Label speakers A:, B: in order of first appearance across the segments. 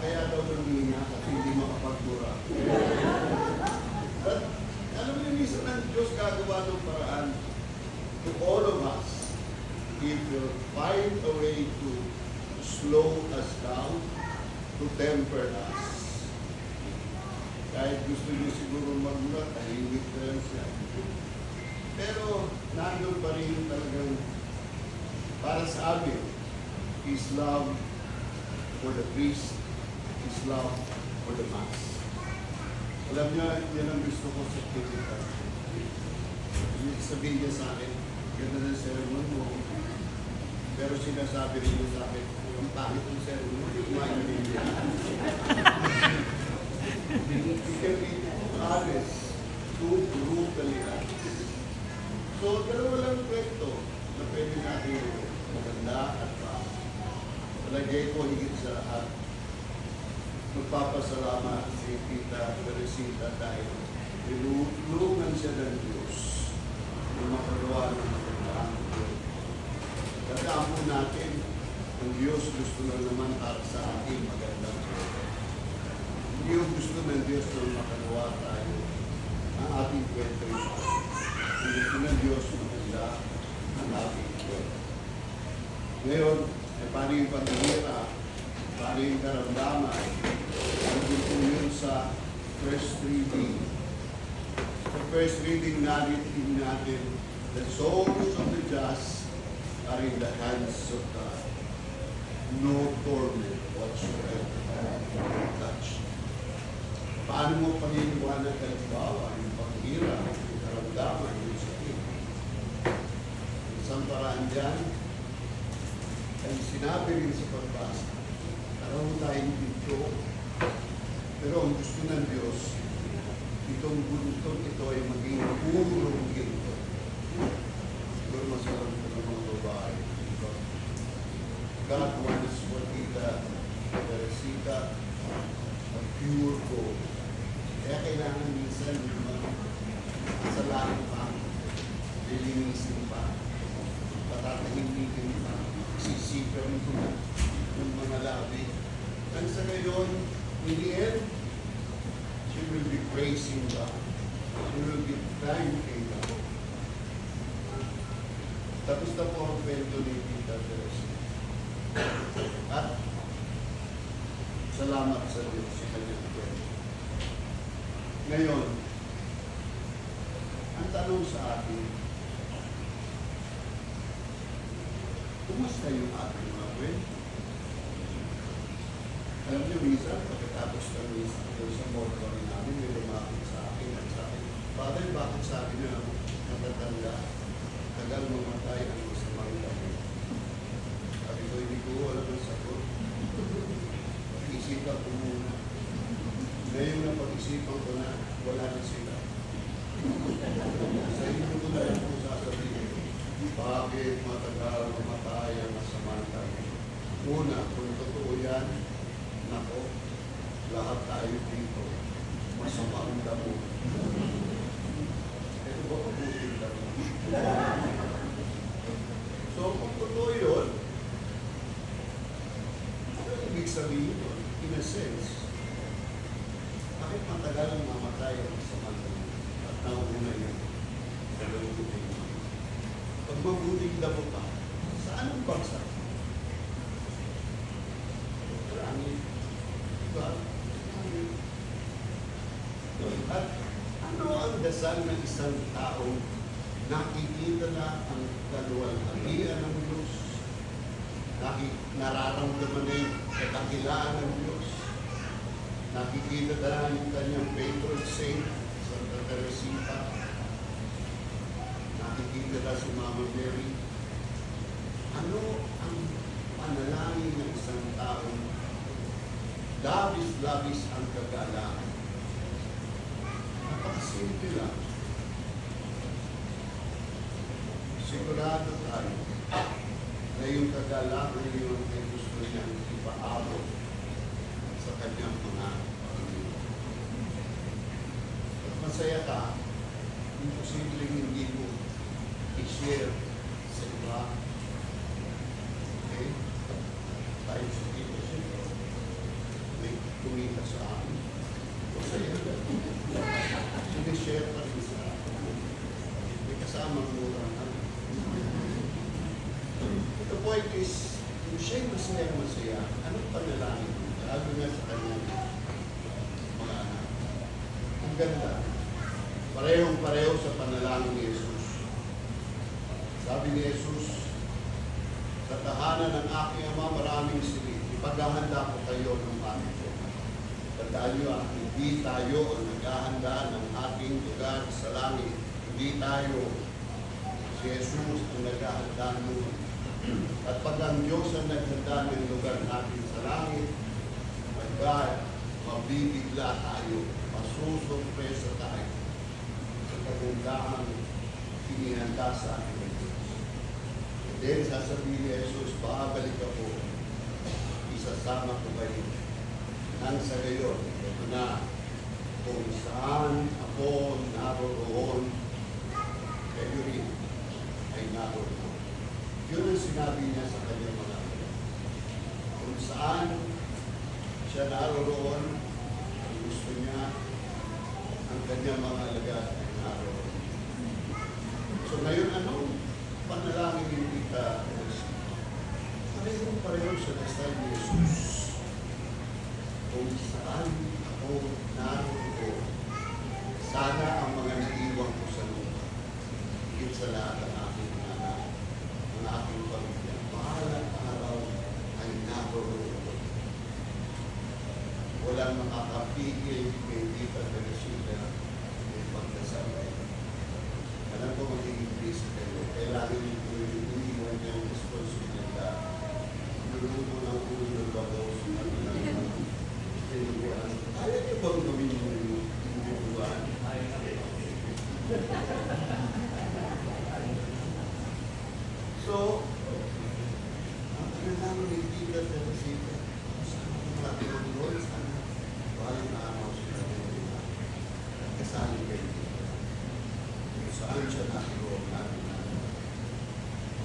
A: Kaya daw nanghina kasi hindi makapagmura. At alam niyo, minsan ng Diyos gagawa ng paraan to all of us if you find a way to slow us down, to temper us. Kahit gusto niyo siguro magmura, tahimik na lang siya. Pero nandun pa rin talagang para sa amin, His love for the priest, His love for the mass. Alam niyo, yan ang gusto ko sa Trinidad. Sabihin niya sa akin, ganda ng sermon mo. Pero sinasabi rin niya sa akin, ang pangit ng sermon mo, kumain rin niya. You can be honest, too brutally honest. So, dalawa lang kwento na pwede natin maganda at palagay ko higit sa lahat. Magpapasalamat si Tita Teresita dahil tinulungan siya ng Diyos na makagawa ng magandang Diyos. Tandaan po natin, ang Diyos gusto na naman para sa ating magandang Diyos. Hindi yung gusto ng Diyos na makagawa tayo ang ating kwento. Ang gusto ng Diyos maganda ang ating kwento. Ngayon, paano yung paghihira? Paano yung karamdaman? Ano po yun sa first reading? Sa first reading natin, the souls of the just are in the hands of God. No torment whatsoever touch. Paano mo paniniwanan halimbawa yung paghihira, yung karamdaman, yung sakit? Isang paraan dyan, ay sinabi rin sa pagbasa, araw tayong ginto. Pero ang gusto ng Diyos, itong buntong ito ay maging purong ginto. Siguro masarap ito ng mga babae. God wants for Tita Teresita a pure gold. Kaya kailangan minsan sa langit pa, lilinisin pa, patatahimikin pa, sisipan ko na ng mga labi. At sa ngayon, in the end, she will be praising God. She will be thanking God. Tapos na po ang kwento ni Tita Teresita. At salamat sa Diyos sa kanyang kwento. Ngayon, ang tanong sa atin, kumusta yung ating mga kwento? Alam niyo, minsan, pagkatapos ng misa, sa mortuary namin, may lumapit sa akin at sa akin, Father, bakit sabi niya, natatanda, tagal mamatay ang masamang gabi? Sabi ko, hindi ko alam ang sagot. Pag-isipan ko muna. Ngayon na pag-isipan ko na, wala na sila. Sa inyo ko na lang po sasabihin, bakit matagal mamatay ang masamang gabi? Una, kung totoo yan, nako, lahat tayo dito, masama ang damo. Ito ba mabuting damo? So, kung totoo yun, ano ibig sabihin yun? In a sense, bakit matagal ang mamatay ang masamang damo? At nauna yun, sa mabuting damo. Pag mabuting damo pa, sa anong bansa? At ano ang dasal ng isang taong nakikita na ang kaluwalhatian ng Diyos, nararamdaman na yung katakilaan ng Diyos, nakikita na yung kanyang patron saint, Santa Teresita, nakikita na si Mama Mary. Ano ang panalangin ng isang taong labis-labis ang kagalaan? Napakasimple lang. Sigurado tayo na yung kagalaan yun ay gusto niyang ipaabot sa kanyang mga pamilya. At masaya ka, imposibleng hindi mo i-share sa iba. Okay? Tayo sa dito. point is, kung siya'y masaya, anong panalangin? Lalo nga sa kanyang mga anak. Ang ganda. Parehong-pareho sa panalangin ni Jesus. Sabi ni Jesus, sa tahanan ng aking ama maraming silid. Ipaghahanda ko kayo ng aming lugar. Tandaan niyo, hindi tayo ang naghahanda ng ating lugar sa langit. Hindi tayo. Si Jesus ang naghahanda nun. At pag ang Diyos ang naghanda ng lugar natin sa langit, mabibigla tayo, masusurpresa tayo sa kagandahang inihanda sa ating Diyos. And then sasabihin ni Jesus, babalik ako, isasama ko kayo. Nang sa gayon, ito na, kung saan ako naroroon, kayo rin ay naroroon. Yun ang sinabi niya sa kanyang mga anak. Kung saan siya naroroon, ang gusto niya, ang kanyang mga alagad ay naroroon. So ngayon, anong panalangin yung kita? Pareho sa dasal ni Jesus. Kung saan ako naroroon, sana ang mga naiwan ko sa lupa, higit sa lahat ang aking anak, ang aking pamilya, bahalang araw ay naroroon. Walang makakapigil kay Tita Teresita ng pagdasal. Alam ko magiging busy kayo. Kailangan niyo po yung iniwan niya ang responsibilidad. Luluto ng ulo ng babos. Kaya niyo bang gawin yung binubuan? So, ang pinagdamo ni Tita Teresita, sabi ko, Lord, sana balang na araw sila nila. Kasali kayo. Kung saan siya nakiroon natin na.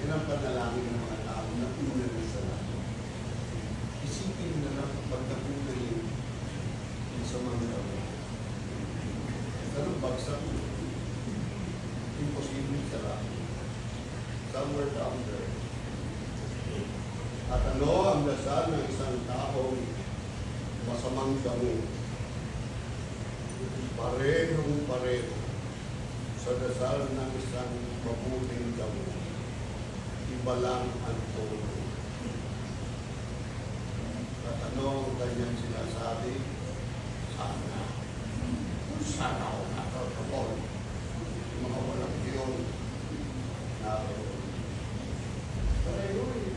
A: Yan ang panalangin ng mga tao na una na sa lahat. Isipin na lang pagkapunta yung sa mga tao. Pero bagsak mo. Imposible sa lahat. Somewhere down there. At ano ang dasal ng isang taong masamang damo? Parehong-pareho sa dasal ng isang mabuting damo. Iba lang ang tono. At ano ang kanyang sinasabi? Sana ako nakakapon. Mga walang yun. Naroon. Pareho eh.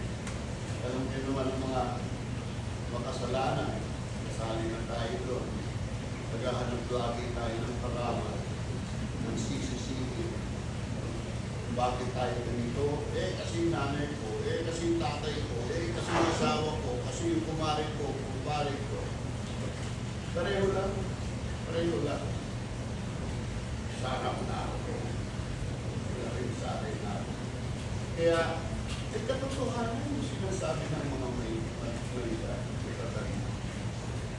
A: Alam niyo naman ang mga makasalanan. Kasali na tayo doon. Naghahanap lagi tayo ng paraman, ng sisi-sisi. Bakit tayo ganito? Kasi nanay ko, kasi tatay ko, kasi asawa ko, kasi yung kumari ko, kumpare ko. Pareho lang. Pareho lang. Sana ko na ako. Wala rin sa akin na. Kaya, katotohanan yung sinasabi ng mga may katarin.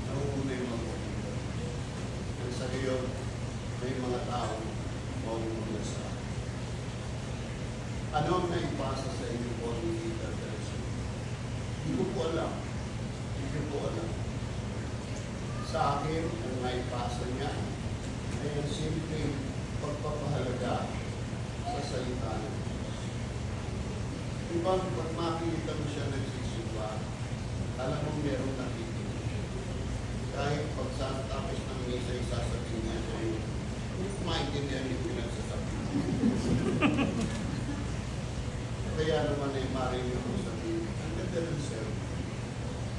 A: Nauuna yung mga kapita. Ang sa ngayon, may mga tao mauna sa akin. Ano ang naipasa sa inyo po ni Tita Teresa? Hindi ko po alam. Hindi ko po alam. Sa akin, ang naipasa niya ay ang simpleng pagpapahalaga sa salita ng Diyos. Diba, pag makikita mo siya nagsisimba, alam mo meron nakikinig siya. Kahit pag sa tapos ng misa, isasabihin niya sa'yo, hindi ko maintindihan yung pinagsasabi. Kaya naman ay marinig mo sabihin, ang ganda ng serve.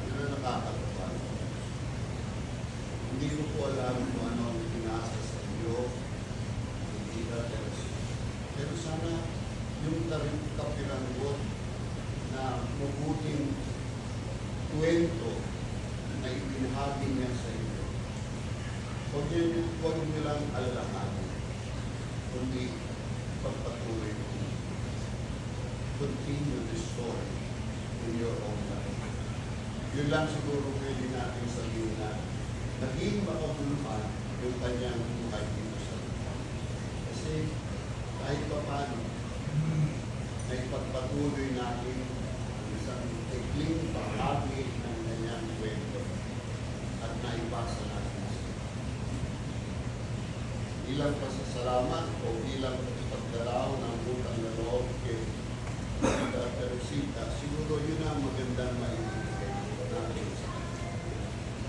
A: Ano na nakakatawa. Hindi ko po alam kung ano ang pinasa sa iyo, hindi ka Teresa. Pero sana yung kapiranggot na mabuting kwento na ibinahagi niya sa iyo. Huwag niyo lang alalahanin, kundi pagpatuloy mo. Continue the story in your own life. Yun lang siguro pwede natin sabihin na naging makabuluhan yung kanyang buhay dito sa lupa. Kasi kahit pa paano, na ipagpatuloy natin ang isang tekling bahagi ng kanyang kwento at naibasa natin. Bilang pasasalamat o bilang